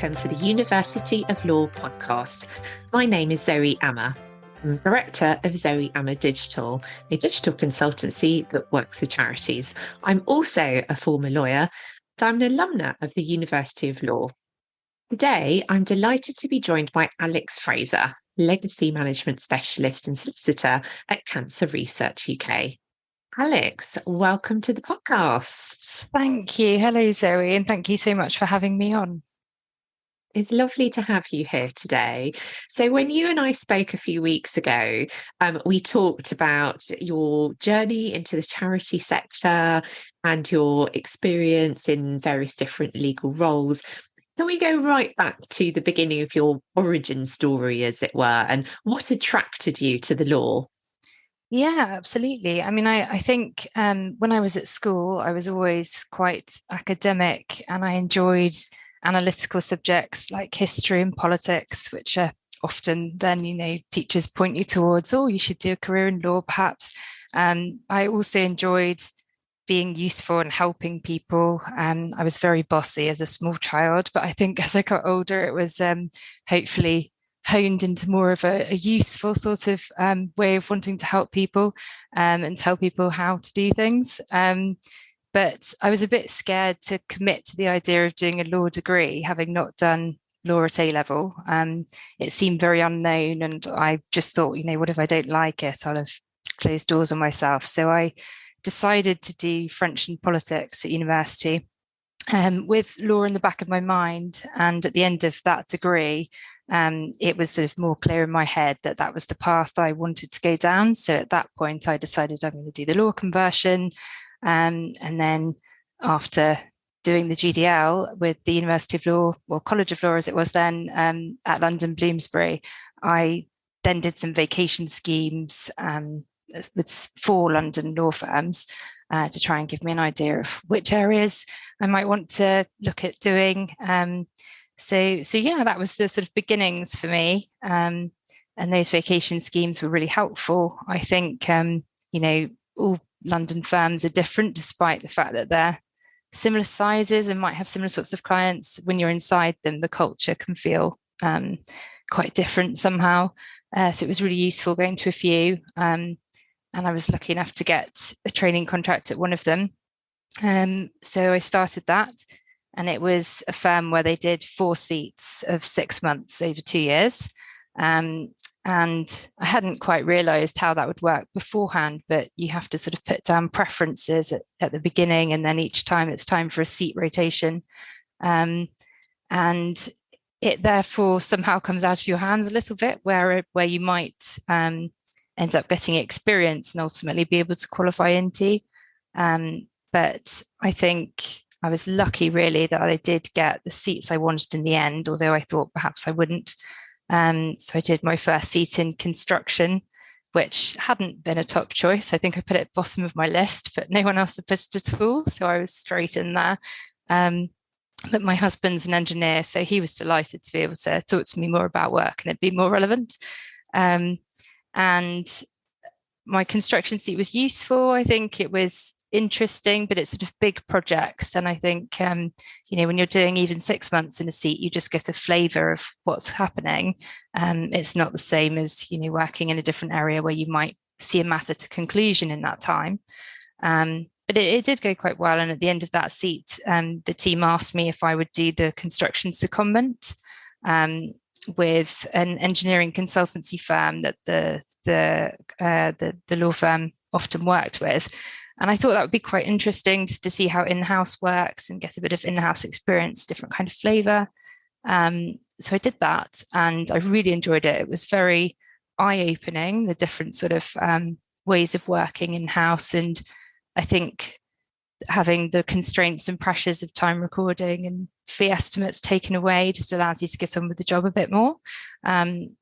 welcome to the University of Law podcast. My name is Zoe Amar. I'm Director of Zoe Amar Digital, a digital consultancy that works with charities. I'm also a former lawyer, and I'm an alumna of the University of Law. Today, I'm delighted to be joined by Alex Fraser, Legacy Management Specialist and Solicitor at Cancer Research UK. Alex, welcome to the podcast. Thank you. Hello, Zoe, and thank you so much for having me on. It's lovely to have you here today. So when you and I spoke a few weeks ago, we talked about your journey into the charity sector and your experience in various different legal roles. Can we go right back to the beginning of your origin story, as it were, and what attracted you to the law? Yeah, absolutely. I mean, I think when I was at school, I was always quite academic and I enjoyed analytical subjects like history and politics, which are often then, teachers point you towards, oh, you should do a career in law, perhaps. I also enjoyed being useful and helping people. I was very bossy as a small child, but I think as I got older, it was hopefully honed into more of a useful sort of way of wanting to help people and tell people how to do things. But I was a bit scared to commit to the idea of doing a law degree, having not done law at A-level. It seemed very unknown, and I just thought, what if I don't like it? I'll have closed doors on myself. So I decided to do French and politics at university. With law in the back of my mind. And at the end of that degree, it was sort of more clear in my head that that was the path I wanted to go down. So at that point, I decided I'm going to do the law conversion. And then after doing the GDL with the University of Law, or College of Law as it was then, at London Bloomsbury, I then did some vacation schemes with 4 London law firms to try and give me an idea of which areas I might want to look at doing. So yeah, that was the sort of beginnings for me. And those vacation schemes were really helpful. I think, all London firms are different, despite the fact that they're similar sizes and might have similar sorts of clients. When you're inside them, the culture can feel quite different somehow. So it was really useful going to a few. And I was lucky enough to get a training contract at one of them. So I started that, and it was a firm where they did 4 seats of 6 months over 2 years. And I hadn't quite realised how that would work beforehand, but you have to sort of put down preferences at the beginning, and then each time it's time for a seat rotation. And it therefore somehow comes out of your hands a little bit, where you might end up getting experience and ultimately be able to qualify into. But I think I was lucky really that I did get the seats I wanted in the end, although I thought perhaps I wouldn't. So I did my first seat in construction, which hadn't been a top choice. I think I put it at the bottom of my list, but no one else had put it at all. So I was straight in there. But my husband's an engineer, so he was delighted to be able to talk to me more about work and it'd be more relevant. And my construction seat was useful. I think it was interesting, but it's sort of big projects. And I think, when you're doing even 6 months in a seat, you just get a flavour of what's happening. It's not the same as, working in a different area where you might see a matter to conclusion in that time. But it did go quite well. And at the end of that seat, the team asked me if I would do the construction secondment with an engineering consultancy firm that the law firm often worked with. And I thought that would be quite interesting just to see how in-house works and get a bit of in-house experience, different kind of flavour. So I did that and I really enjoyed it. It was very eye-opening, the different sort of ways of working in-house. And I think having the constraints and pressures of time recording and fee estimates taken away just allows you to get on with the job a bit more.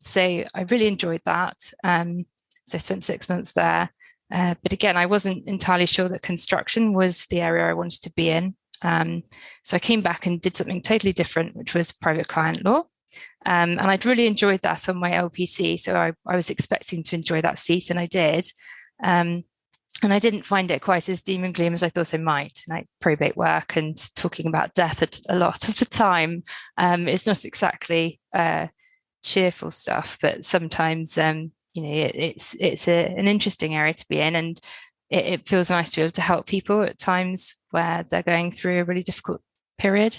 So I really enjoyed that. So I spent 6 months there. But again, I wasn't entirely sure that construction was the area I wanted to be in. So I came back and did something totally different, which was private client law. And I'd really enjoyed that on my LPC. So I was expecting to enjoy that seat, and I did. And I didn't find it quite as doom and gloom as I thought I might. Like probate work and talking about death a lot of the time, it's not exactly cheerful stuff, but sometimes it's an interesting area to be in, and it feels nice to be able to help people at times where they're going through a really difficult period.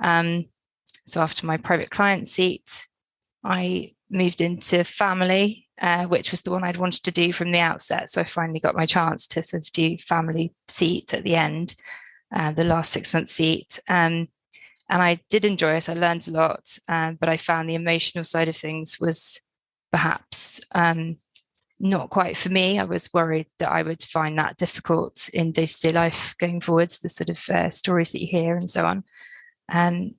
So after my private client seat, I moved into family, which was the one I'd wanted to do from the outset. So I finally got my chance to sort of do family seat at the end, the last 6 month seat. And I did enjoy it. I learned a lot, but I found the emotional side of things was perhaps not quite for me. I was worried that I would find that difficult in day-to-day life going forwards, the sort of stories that you hear and so on.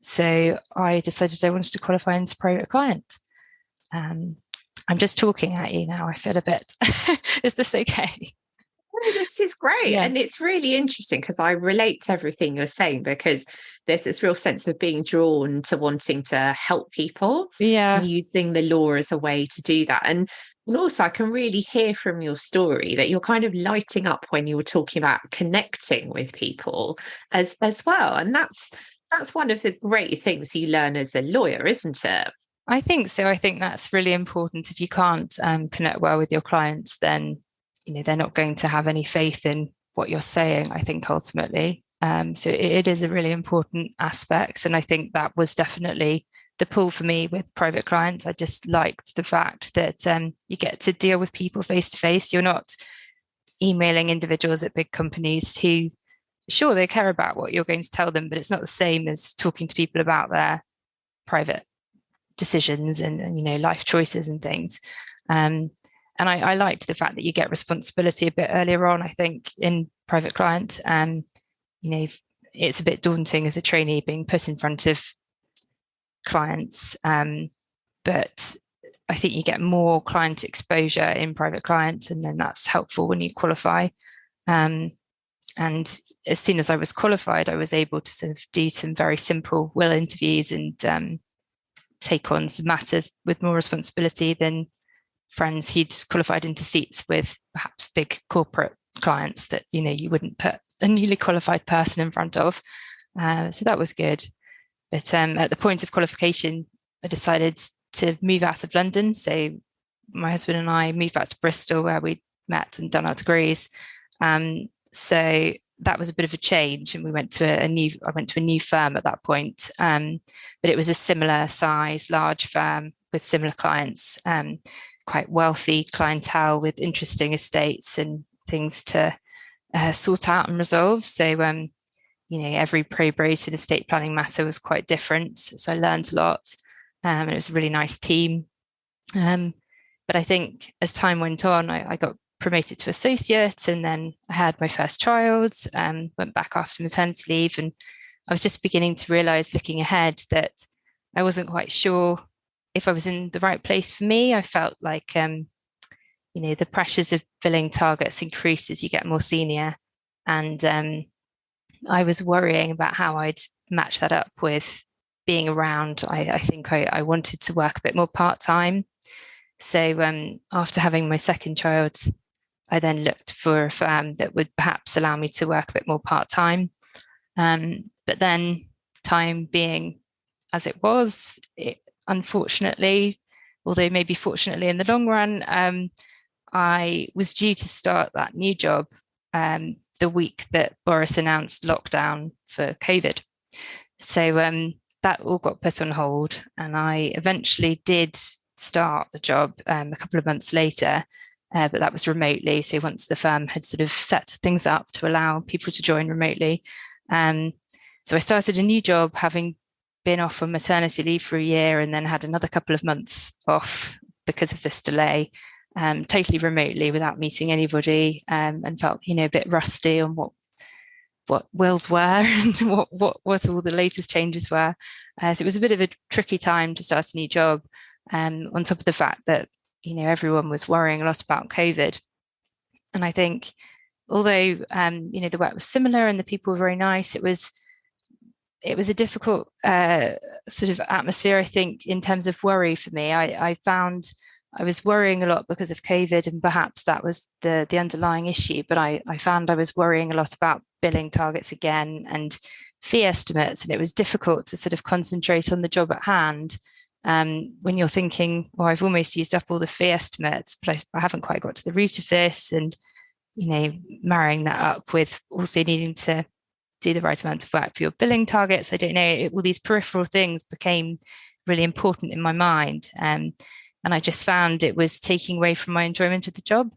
So I decided I wanted to qualify into private client. I'm just talking at you now. I feel a bit, is this okay? Oh, this is great. Yeah. And it's really interesting because I relate to everything you're saying, because there's this real sense of being drawn to wanting to help people Yeah. and using the law as a way to do that. And also, I can really hear from your story that you're kind of lighting up when you were talking about connecting with people as well. And that's one of the great things you learn as a lawyer, isn't it? I think so. I think that's really important. If you can't connect well with your clients, then they're not going to have any faith in what you're saying, I think, ultimately. So it is a really important aspect. And I think that was definitely the pull for me with private clients. I just liked the fact that you get to deal with people face to face. You're not emailing individuals at big companies who, sure, they care about what you're going to tell them, but it's not the same as talking to people about their private decisions and life choices and things. And I liked the fact that you get responsibility a bit earlier on, I think, in private client. It's a bit daunting as a trainee being put in front of clients, but I think you get more client exposure in private client, and then that's helpful when you qualify. And as soon as I was qualified, I was able to sort of do some very simple will interviews and take on some matters with more responsibility than friends who'd qualified into seats with perhaps big corporate clients that you wouldn't put a newly qualified person in front of. So that was good. But at the point of qualification, I decided to move out of London. So my husband and I moved back to Bristol, where we met and done our degrees. So that was a bit of a change, and I went to a new firm at that point. But it was a similar size, large firm with similar clients, quite wealthy clientele with interesting estates and things to sort out and resolve. So every probated estate planning matter was quite different. So I learned a lot, and it was a really nice team. But I think as time went on, I got promoted to associate, and then I had my first child, went back after maternity leave, and I was just beginning to realize, looking ahead, that I wasn't quite sure if I was in the right place for me. I felt like the pressures of filling targets increase as you get more senior, and I was worrying about how I'd match that up with being around. I think I wanted to work a bit more part-time. So after having my second child, I then looked for a firm that would perhaps allow me to work a bit more part-time. But then, time being as it was, unfortunately, although maybe fortunately in the long run, I was due to start that new job the week that Boris announced lockdown for COVID. So that all got put on hold, and I eventually did start the job a couple of months later, but that was remotely. So once the firm had sort of set things up to allow people to join remotely. So I started a new job, having been off on maternity leave for a year, and then had another couple of months off because of this delay, totally remotely without meeting anybody, and felt a bit rusty on what wills were and what all the latest changes were. So it was a bit of a tricky time to start a new job, on top of the fact that everyone was worrying a lot about COVID. And I think, although the work was similar and the people were very nice, it was a difficult sort of atmosphere, I think, in terms of worry for me. I found I was worrying a lot because of COVID, and perhaps that was the underlying issue. But I found I was worrying a lot about billing targets again and fee estimates, and it was difficult to sort of concentrate on the job at hand. When you're thinking, well, I've almost used up all the fee estimates, but I haven't quite got to the root of this, and marrying that up with also needing to do the right amount of work for your billing targets. I don't know, all these peripheral things became really important in my mind. And I just found it was taking away from my enjoyment of the job.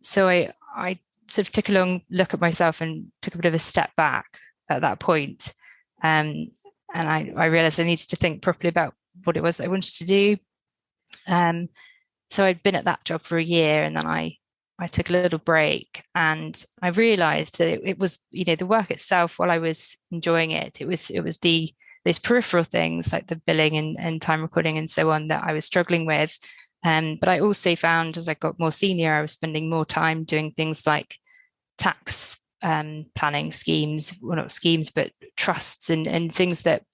So I sort of took a long look at myself and took a bit of a step back at that point. And I realized I needed to think properly about what it was that I wanted to do. So I'd been at that job for a year, and then I took a little break, and I realized that it was, the work itself, while I was enjoying it, it was those peripheral things like the billing and time recording and so on that I was struggling with. But I also found as I got more senior, I was spending more time doing things like tax planning schemes, well, not schemes, but trusts and things that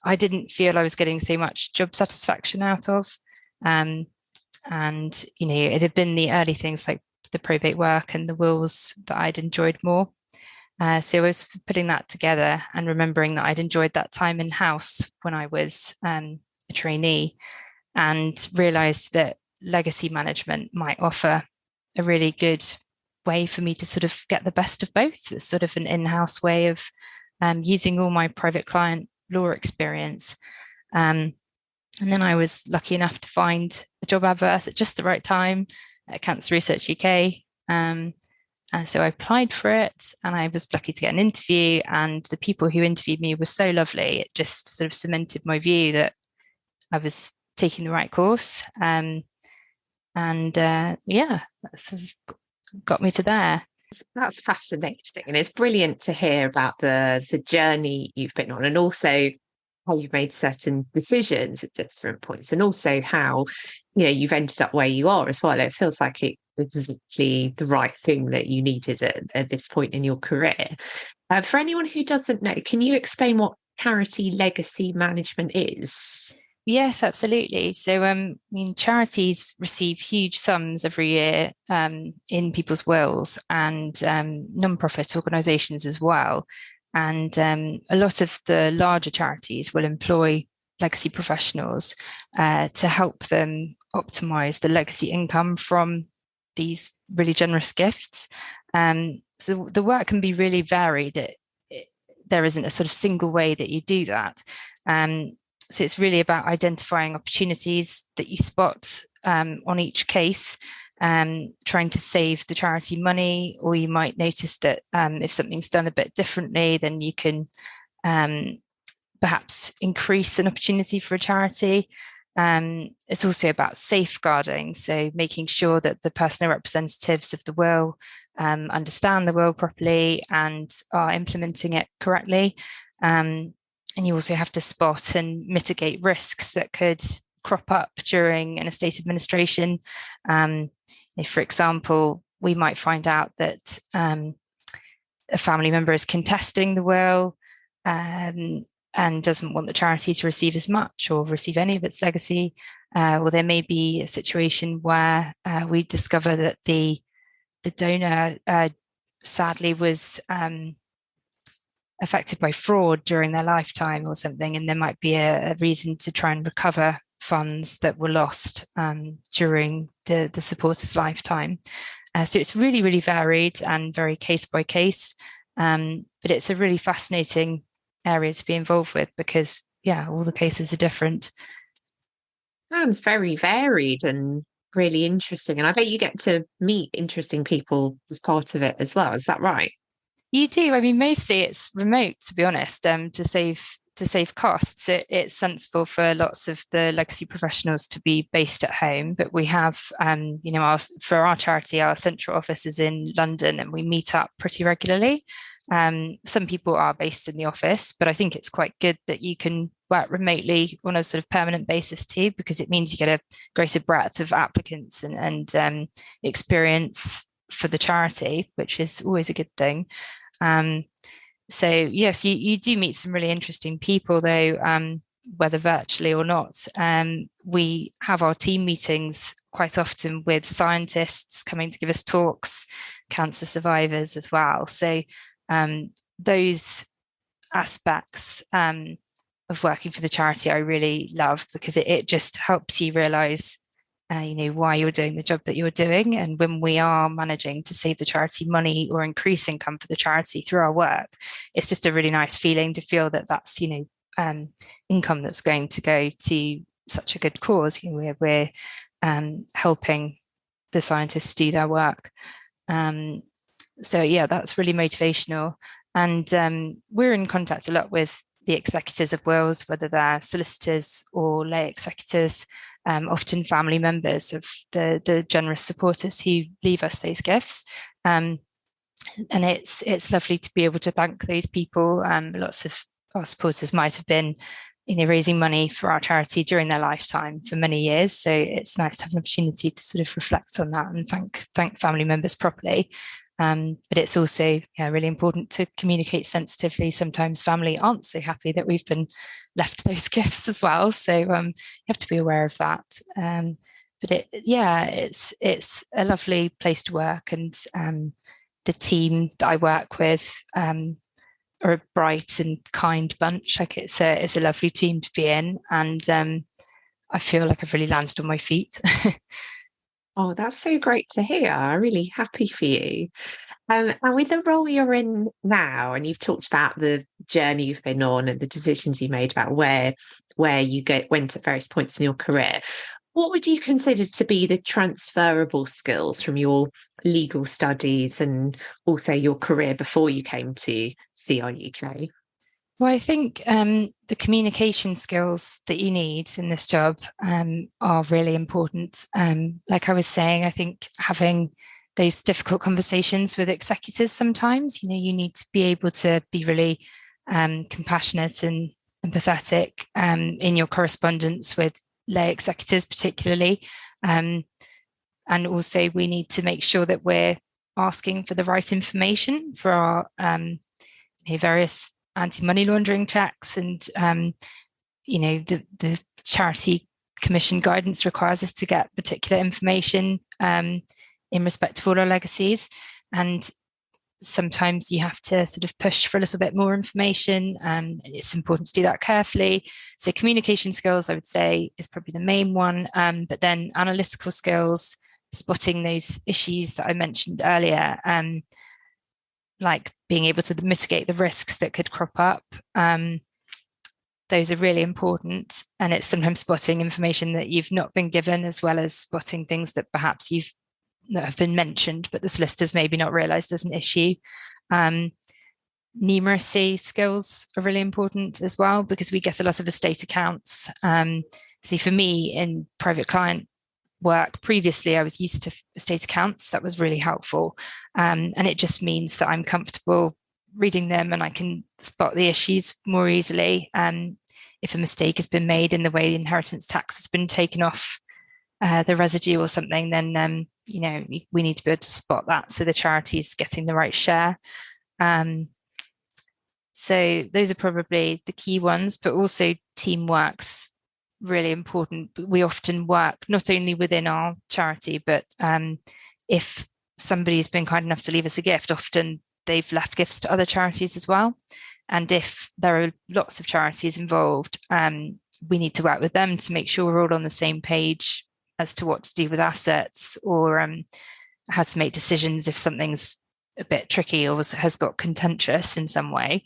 I didn't feel I was getting so much job satisfaction out of. And, it had been the early things like the probate work and the wills that I'd enjoyed more. So I was putting that together and remembering that I'd enjoyed that time in house when I was a trainee, and realised that legacy management might offer a really good way for me to sort of get the best of both. It's sort of an in-house way of using all my private client law experience. And then I was lucky enough to find a job advert at just the right time at Cancer Research UK. And so I applied for it, and I was lucky to get an interview, and the people who interviewed me were so lovely. It just sort of cemented my view that I was taking the right course. That sort of got me to there. That's fascinating, and it's brilliant to hear about the journey you've been on, and also how you've made certain decisions at different points, and also how you've ended up where you are as well. It feels like it was exactly the right thing that you needed at this point in your career. For anyone who doesn't know, can you explain what charity legacy management is? Yes, absolutely. So, charities receive huge sums every year in people's wills, and non-profit organisations as well. And a lot of the larger charities will employ legacy professionals to help them optimise the legacy income from these really generous gifts. So the work can be really varied. There isn't a sort of single way that you do that. So it's really about identifying opportunities that you spot on each case, trying to save the charity money, or you might notice that if something's done a bit differently, then you can perhaps increase an opportunity for a charity. It's also about safeguarding, so making sure that the personal representatives of the will understand the will properly and are implementing it correctly. And you also have to spot and mitigate risks that could crop up during an estate administration. If, for example, we might find out that a family member is contesting the will and doesn't want the charity to receive as much or receive any of its legacy, or there may be a situation where we discover that the donor sadly was affected by fraud during their lifetime or something, and there might be a reason to try and recover funds that were lost during the supporter's lifetime. So it's really, really varied and very case by case, but it's a really fascinating area to be involved with because, all the cases are different. Sounds very varied and really interesting. And I bet you get to meet interesting people as part of it as well. Is that right? You do. I mean, mostly it's remote, to be honest, to save costs. It's sensible for lots of the legacy professionals to be based at home, but we have, for our charity, our central office is in London, and we meet up pretty regularly. Some people are based in the office, but I think it's quite good that you can work remotely on a sort of permanent basis too, because it means you get a greater breadth of applicants and experience for the charity, which is always a good thing. So yes, you do meet some really interesting people though. whether virtually or not. We have our team meetings quite often with scientists coming to give us talks, cancer survivors as well. So those aspects of working for the charity I really love, because it just helps you realise why you're doing the job that you're doing. And when we are managing to save the charity money or increase income for the charity through our work, it's just a really nice feeling to feel that that's income that's going to go to such a good cause. We're helping the scientists do their work. So yeah, that's really motivational. And we're in contact a lot with the executors of wills, whether they're solicitors or lay executors, often family members of the generous supporters who leave us those gifts. And it's lovely to be able to thank those people. Lots of our supporters might have been raising money for our charity during their lifetime for many years. So it's nice to have an opportunity to sort of reflect on that and thank family members properly. But it's also really important to communicate sensitively. Sometimes family aren't so happy that we've been left those gifts as well. So you have to be aware of that. But it's a lovely place to work, and the team that I work with are a bright and kind bunch. Like it's a lovely team to be in, and I feel like I've really landed on my feet. Oh, that's so great to hear. I'm really happy for you. And with the role you're in now, and you've talked about the journey you've been on and the decisions you made about where you went at various points in your career, what would you consider to be the transferable skills from your legal studies and also your career before you came to CRUK? Well, I think the communication skills that you need in this job are really important. Like I was saying, I think having those difficult conversations with executors sometimes, you need to be able to be really compassionate and empathetic in your correspondence with lay executors particularly. And also we need to make sure that we're asking for the right information for our various anti-money laundering checks, and the charity commission guidance requires us to get particular information in respect of all our legacies, and sometimes you have to sort of push for a little bit more information. It's important to do that carefully. So communication skills, I would say, is probably the main one, but then analytical skills, spotting those issues that I mentioned earlier, like being able to mitigate the risks that could crop up. Those are really important. And it's sometimes spotting information that you've not been given, as well as spotting things that perhaps that have been mentioned, but the solicitors maybe not realised there's an issue. Numeracy skills are really important as well, because we get a lot of estate accounts. So for me, in private client work previously, I was used to estate accounts. That was really helpful. And it just means that I'm comfortable reading them and I can spot the issues more easily. If a mistake has been made in the way the inheritance tax has been taken off the residue or something, then we need to be able to spot that so the charity is getting the right share. So those are probably the key ones, but also teamwork's really important. We often work not only within our charity, but if somebody's been kind enough to leave us a gift, often they've left gifts to other charities as well. And if there are lots of charities involved, we need to work with them to make sure we're all on the same page as to what to do with assets, or how to make decisions if something's a bit tricky or has got contentious in some way.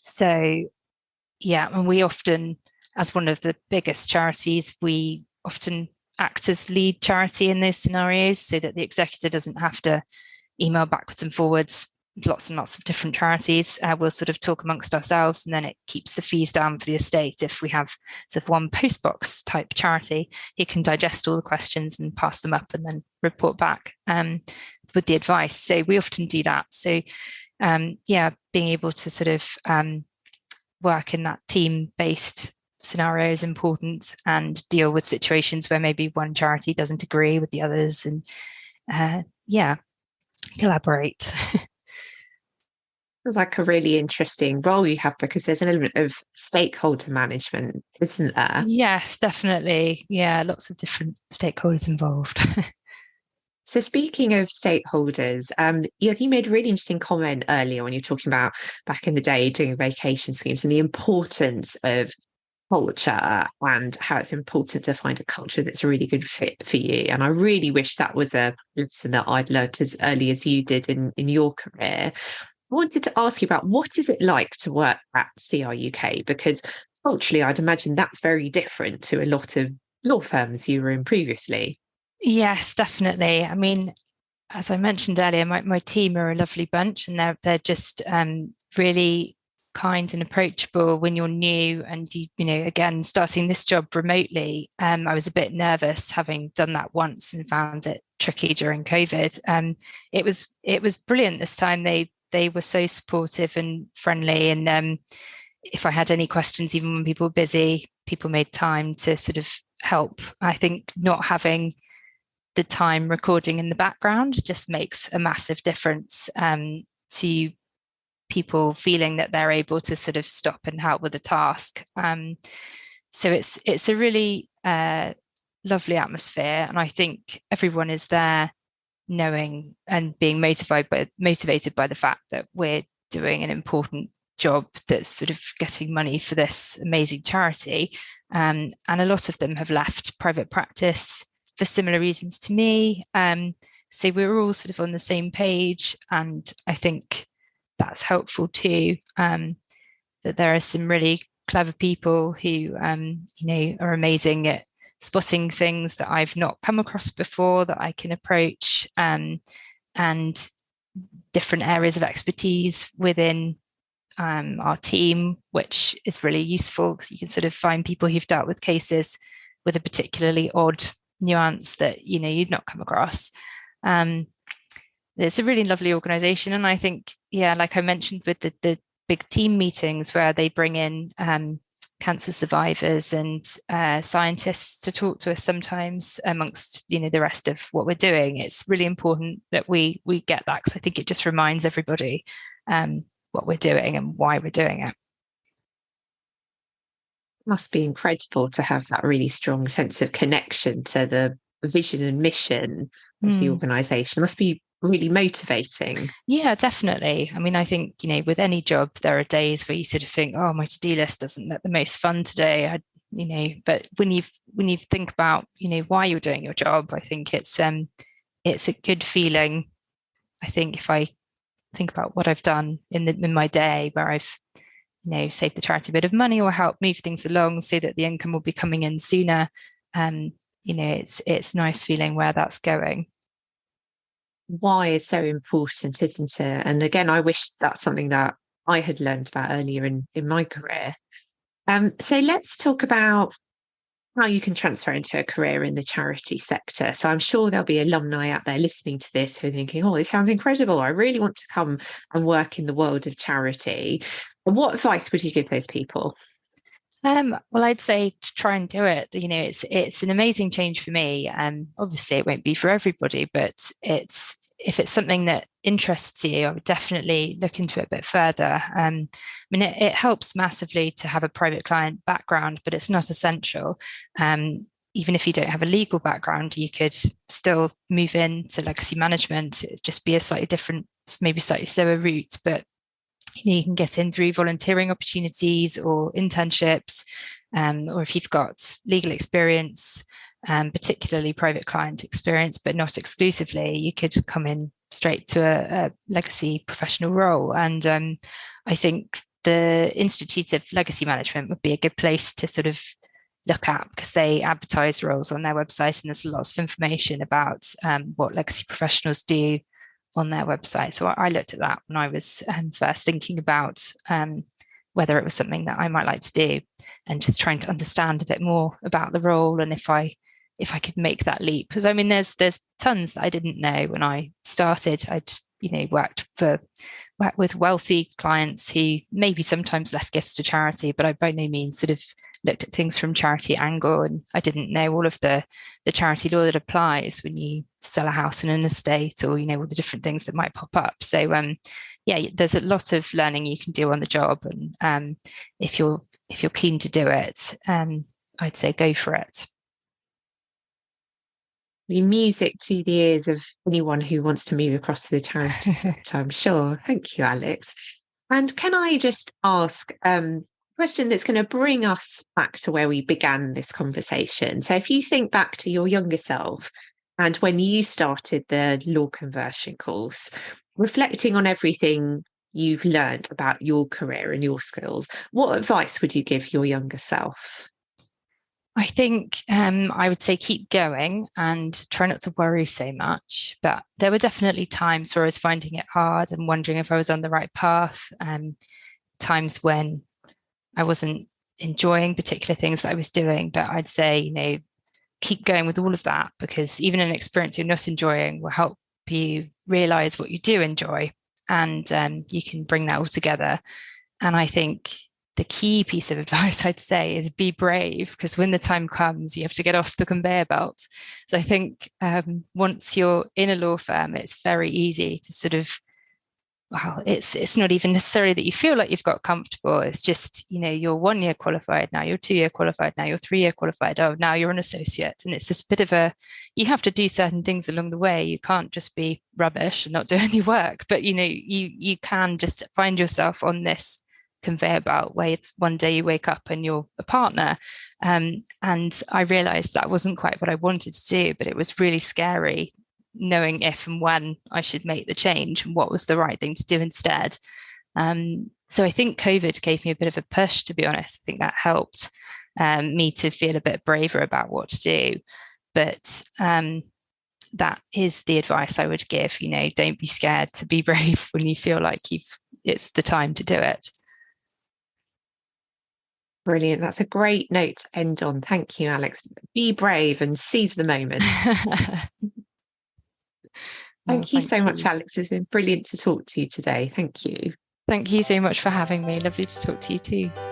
So yeah, and we often, as one of the biggest charities, we often act as lead charity in those scenarios, so that the executor doesn't have to email backwards and forwards lots and lots of different charities. We'll sort of talk amongst ourselves, and then it keeps the fees down for the estate. If we have sort of one postbox type charity, you can digest all the questions and pass them up and then report back with the advice. So we often do that. So being able to sort of work in that team-based scenario is important, and deal with situations where maybe one charity doesn't agree with the others, and collaborate. It's like a really interesting role you have because there's an element of stakeholder management, isn't there? Yes, definitely. Yeah, lots of different stakeholders involved. So speaking of stakeholders, you made a really interesting comment earlier when you're talking about back in the day doing vacation schemes and the importance of culture and how it's important to find a culture that's a really good fit for you. And I really wish that was a lesson that I'd learned as early as you did in your career. I wanted to ask you about what is it like to work at CRUK? Because culturally, I'd imagine that's very different to a lot of law firms you were in previously. Yes, definitely. I mean, as I mentioned earlier, my team are a lovely bunch, and they're just really kind and approachable when you're new and again starting this job remotely. I was a bit nervous having done that once and found it tricky during COVID. It was brilliant this time. They were so supportive and friendly, and if I had any questions, even when people were busy, people made time to sort of help. I think not having the time recording in the background just makes a massive difference to people feeling that they're able to sort of stop and help with a task. So it's a really lovely atmosphere, and I think everyone is there knowing and being motivated by the fact that we're doing an important job that's sort of getting money for this amazing charity. And a lot of them have left private practice for similar reasons to me. So we're all sort of on the same page, and I think that's helpful too. That there are some really clever people who, are amazing at spotting things that I've not come across before that I can approach, and different areas of expertise within our team, which is really useful because you can sort of find people who've dealt with cases with a particularly odd nuance that you'd not come across. It's a really lovely organization, and I think, yeah, like I mentioned with the big team meetings where they bring in cancer survivors and scientists to talk to us sometimes amongst the rest of what we're doing, it's really important that we get that, because I think it just reminds everybody what we're doing and why we're doing it. Must be incredible to have that really strong sense of connection to the vision and mission of the organization. It must be really motivating. Yeah, definitely. I mean, I think, with any job, there are days where you sort of think, oh, my to-do list doesn't look the most fun today. But when you think about, why you're doing your job, I think it's a good feeling. I think if I think about what I've done in my day where I've save the charity a bit of money or help move things along so that the income will be coming in sooner. It's nice feeling where that's going. Why is so important, isn't it? And again, I wish that's something that I had learned about earlier in my career. So let's talk about how you can transfer into a career in the charity sector. So I'm sure there'll be alumni out there listening to this who are thinking, oh, this sounds incredible. I really want to come and work in the world of charity. And what advice would you give those people? Well, I'd say to try and do it. It's an amazing change for me. Obviously, it won't be for everybody, but if it's something that interests you, I would definitely look into it a bit further. I mean, it helps massively to have a private client background, but it's not essential. Even if you don't have a legal background, you could still move into legacy management. It'd just be a slightly different, maybe slightly slower route, but you can get in through volunteering opportunities or internships, or if you've got legal experience, particularly private client experience, but not exclusively, you could come in straight to a legacy professional role. And I think the Institute of Legacy Management would be a good place to sort of look at, because they advertise roles on their website and there's lots of information about what legacy professionals do on their website. So I looked at that when I was first thinking about whether it was something that I might like to do, and just trying to understand a bit more about the role and if I could make that leap. Because I mean, there's tons that I didn't know when I started. I'd worked with wealthy clients who maybe sometimes left gifts to charity, but I by no means sort of looked at things from charity angle, and I didn't know all of the charity law that applies when you sell a house in an estate, or all the different things that might pop up. So there's a lot of learning you can do on the job, and if you're keen to do it, I'd say go for it. Music to the ears of anyone who wants to move across to the charity sector, I'm sure. Thank you, Alex. And can I just ask a question that's going to bring us back to where we began this conversation? So if you think back to your younger self and when you started the law conversion course, reflecting on everything you've learned about your career and your skills, what advice would you give your younger self? I think I would say keep going and try not to worry so much. But there were definitely times where I was finding it hard and wondering if I was on the right path. Times when I wasn't enjoying particular things that I was doing. But I'd say, keep going with all of that, because even an experience you're not enjoying will help you realize what you do enjoy, and you can bring that all together. And I think the key piece of advice I'd say is be brave, because when the time comes, you have to get off the conveyor belt. So I think once you're in a law firm, it's very easy to sort of, it's not even necessarily that you feel like you've got comfortable. It's just, you're 1 year qualified now, you're 2 year qualified now, you're 3 year qualified. Oh, now you're an associate. And it's this bit of you have to do certain things along the way. You can't just be rubbish and not do any work, but you can just find yourself on this conveyor belt where one day you wake up and you're a partner. And I realized that wasn't quite what I wanted to do, but it was really scary knowing if and when I should make the change and what was the right thing to do instead. So I think COVID gave me a bit of a push, to be honest. I think that helped me to feel a bit braver about what to do. But that is the advice I would give. Don't be scared to be brave when you feel like it's the time to do it. Brilliant. That's a great note to end on. Thank you, Alex. Be brave and seize the moment. Thank you so much, Alex. It's been brilliant to talk to you today. Thank you. Thank you so much for having me. Lovely to talk to you too.